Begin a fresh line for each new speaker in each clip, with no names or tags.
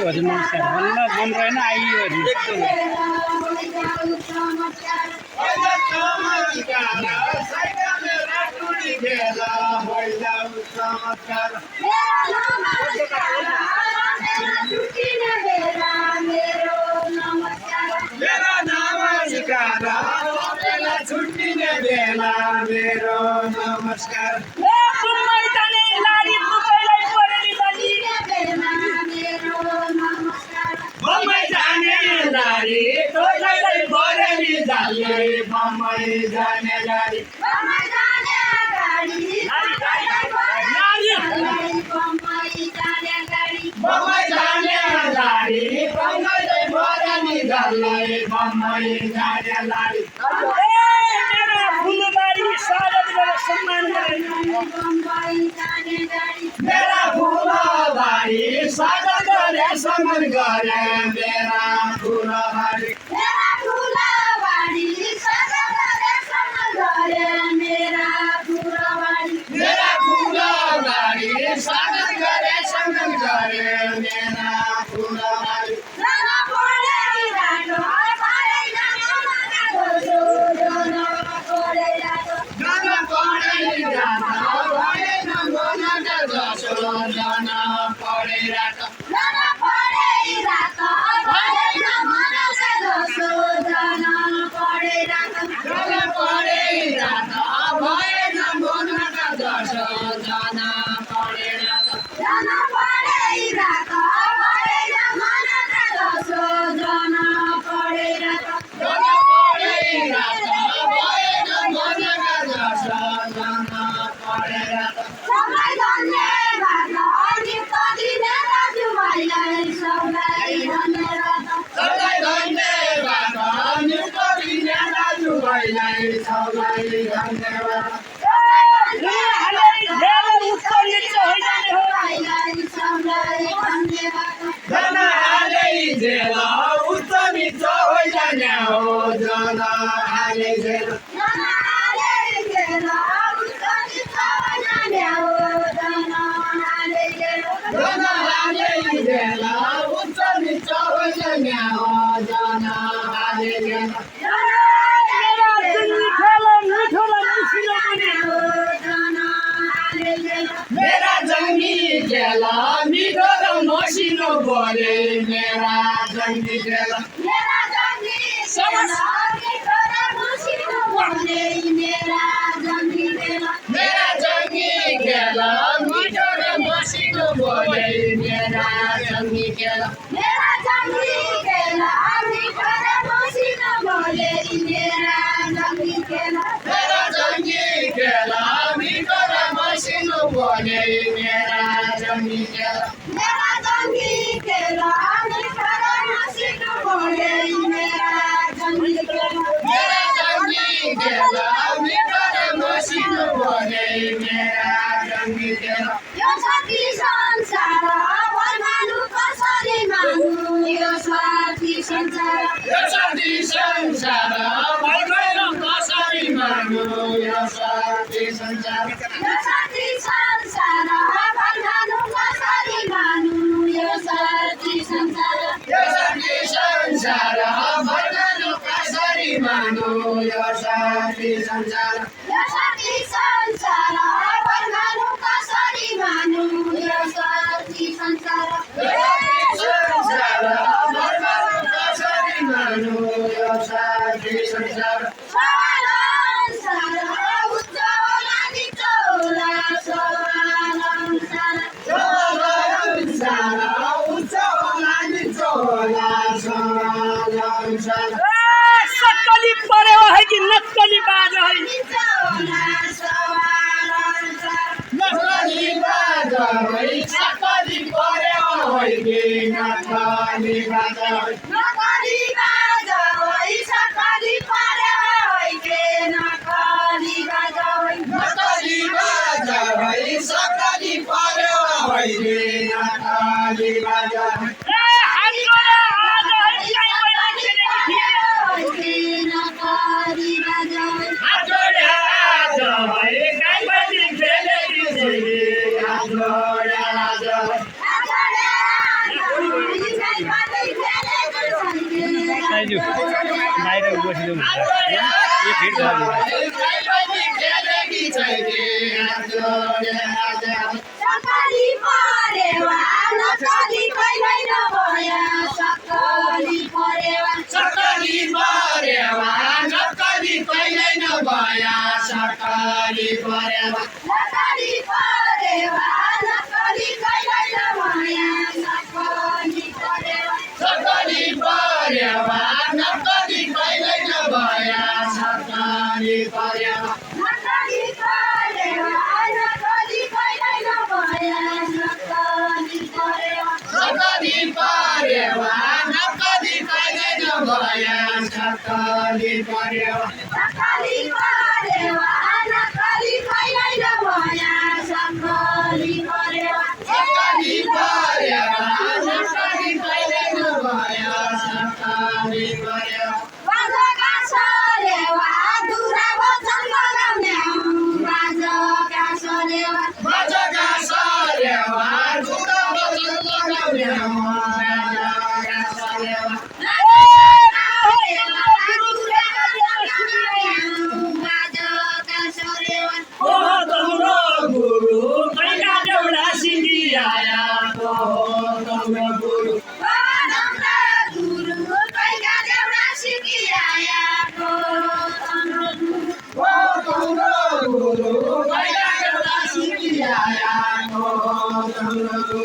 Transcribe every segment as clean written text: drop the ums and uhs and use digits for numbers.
हजुर नमस्कार भन्दा मन रहेन आइयो
छुट्टिने बेला मेरो नमस्कार बम्बई जाने लारी तोलाई बरेली जाले बम्बई जाने लारी बम्बई जाने लारी बम्बई बरेली जाले बम्बई जाने लारी
मेरा फुलबारी स्वागत गरेर सम्मान गरे
मेरा फुलबारी स्वागत गरे सम्मान गरे मेरा फुलबारी मेरा फुलबारी स्वागत गरे सम्मान गरे मेरा फुलबारी मेरा जंगी गेला मिठो र मसिनो बोले मेरा जंगी गेला मेरा जंगी गेला मिठो र मसिनो बोले मेरा जंगी गेला मेरा जंगी गेला मिठो र मसिनो बोले मेरा जंगी गेला मेरा जंगी गेला मिठो र मसिनो बोले मेरा जंगी गेला मेरा जंगी गेला मिठो र मसिनो बोले मेरा जंगी गेला मेरा जंगी गेला मिठो र मसिनो बोले मेरा जंगी गेला मेरा जंगी गेला मिठो र मसिनो बोले मेरा जंगी गेला यो साथी संसार भन्नु कसरी मानु यो साथी संसार भन्नु कसरी मानु यो साथी संसार यो साथी संसार भन्नु कसरी मानु यो साथी संसार यो साथी संसार भन्नु कसरी मानु यो साथी संसार यो साथी संसार भन्नु कसरी मानु यो साथी संसार यो संसार भन्नु कसरी मानु यो साथी संसार
सक्कली परेवा है कि नक्कली बाजा है
नक्कली बाजा है सक्कली परेवा है कि नक्कली बाजा है नक्कली बाजा है सक्कली परेवा है कि नक्कली बाजा है नक्कली बाजा है सक्कली परेवा है कि नक्काली बाजा
बाहिर बसिदिउँ यो भिड
सकली परेवा नकली कहिल्यै नभया सकली परेवा
सकली परेवा नक्कली कहिल्यै नभया सकली परेवा
नकली परेवा नकली कहिल्यै नभया सकली परेवा
सकली परेवा नक्कली कहिल्यै नभया सकली परेवा
नकली परेवा नकली कहिल्यै नभया सकली परेवा
सकली परेवा नक्कली कहिल्यै नभया सकली परेवा
सकली परेवा नकली कहिल्यै नभया सकली परेवा
सकली परेवा नक्कली कहिल्यै नभया सकली परेवा
बाजका सरेवा दुराको जन्म बाजका सरेवा
बाजका सरेवा दुरा बचन लगाउनेमा बाजका सरेवा
बाजका सरेवा
ओ तम्रो गुरु कैका देउडा सिंगियाया
ओ तम्रो गुरु
गुरु कैका देउडा सिकिआयाको तम्रो गुरु
ओ तम्रो गुरु कैका देउडा सिकिआयाको तम्रो गुरु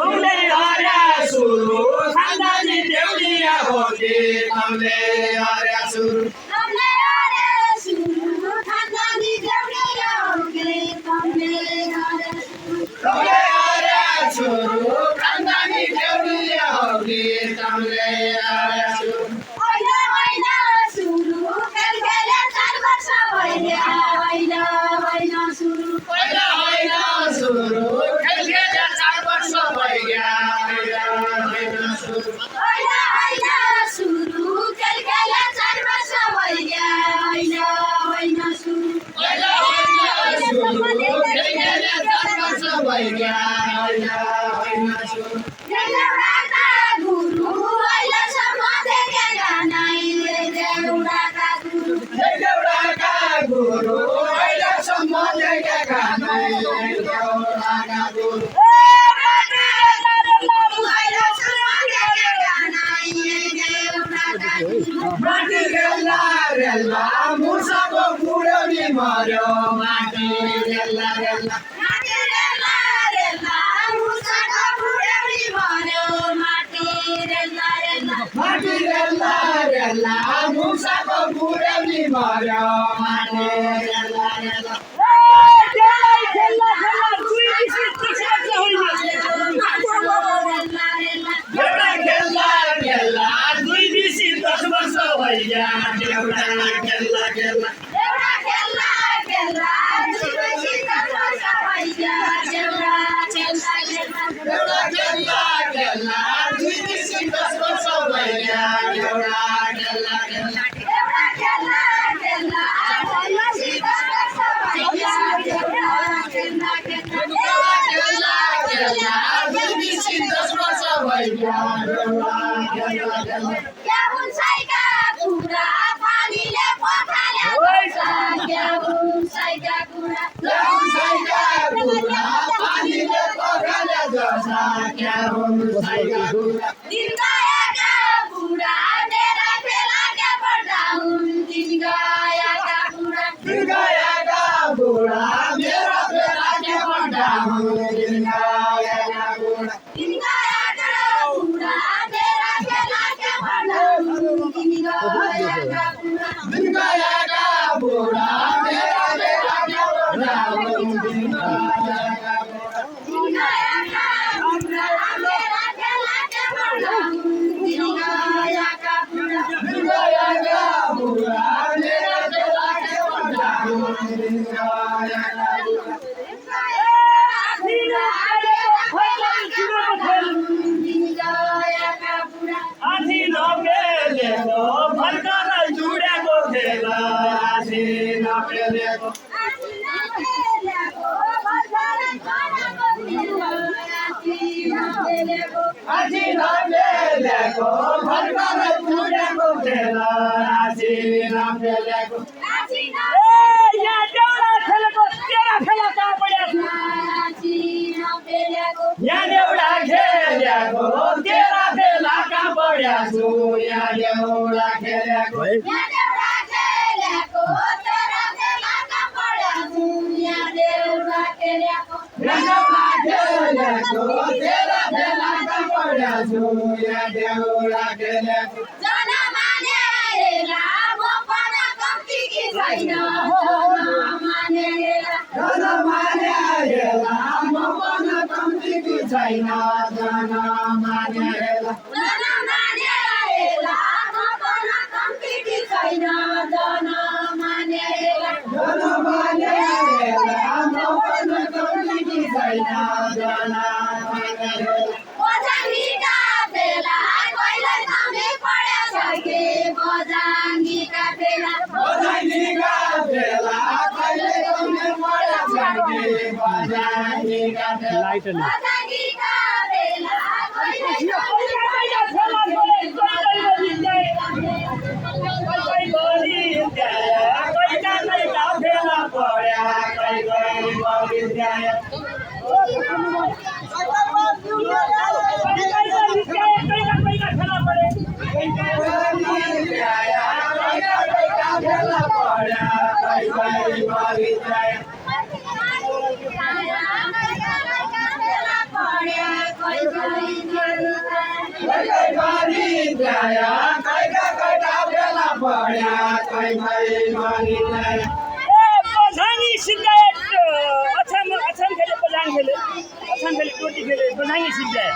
कौले हर्या सुरु खानदानी देउलिया होके कौले हर्या सुरु कौले हर्या सुरु खानदानी देउलिया होके कौले हर्या सुरु पहिला होइन सुरु खेलखेल 4 वर्ष भइगया होइन सुरु पहिला होइन सुरु खेलखेल 4 वर्ष भइगया होइन सुरु देउडाका गुरु अहिलेसम्म देखेका नै देउडाका गुरु माटी रेल्ला रेल्ला मुसाको बुढौली मर्यो माटी रेल्ला रेल्ला माटी रेल्ला रेल्ला मुसाको बुढौली मर्यो माटी रेल्ला रेल्ला एउटा खेल्ला खेल्ला 2 बिसी 10 वर्ष भइगया एउटा खेल्ला खेल्ला
एउटा खेल्ला खेल्ला
एउटा खेल्ला खेल्ला 2 बिसी 10 वर्ष भइगया एउटा खेल्ला खेल्ला
एउटा खेल्ला खेल्ला क्या उन्साइका कुरा पानीले पखाले पर्छ क्या उन्साइका कुरा दिन गएका बुढा मेरा बेला क्या पर्दा हुन् दिन गएका बुढा दिन गएका बुढा मेरा बेला क्या पर्दा हुन् दिन गएका बुढा
आधी नपेलेको भर्खर जुडेको खेल आधी नपेलेको आधी नपेलेको भर्खर जुडेको खेल आधी नपेलेको यहाँ देउडा खेलेको तेरा फेला कहाँ पड्या यहाँ देउडा खेलेको तेरा फेला कहाँ पड्या छु यहाँ देउडा खेलेको देउडा खेलेको तेरा फेला कहाँ पड्या छु यहाँ देउडा खेलेको छैन जन मानेला
लाइट टोटी खेले बजाएंगे सीख जाए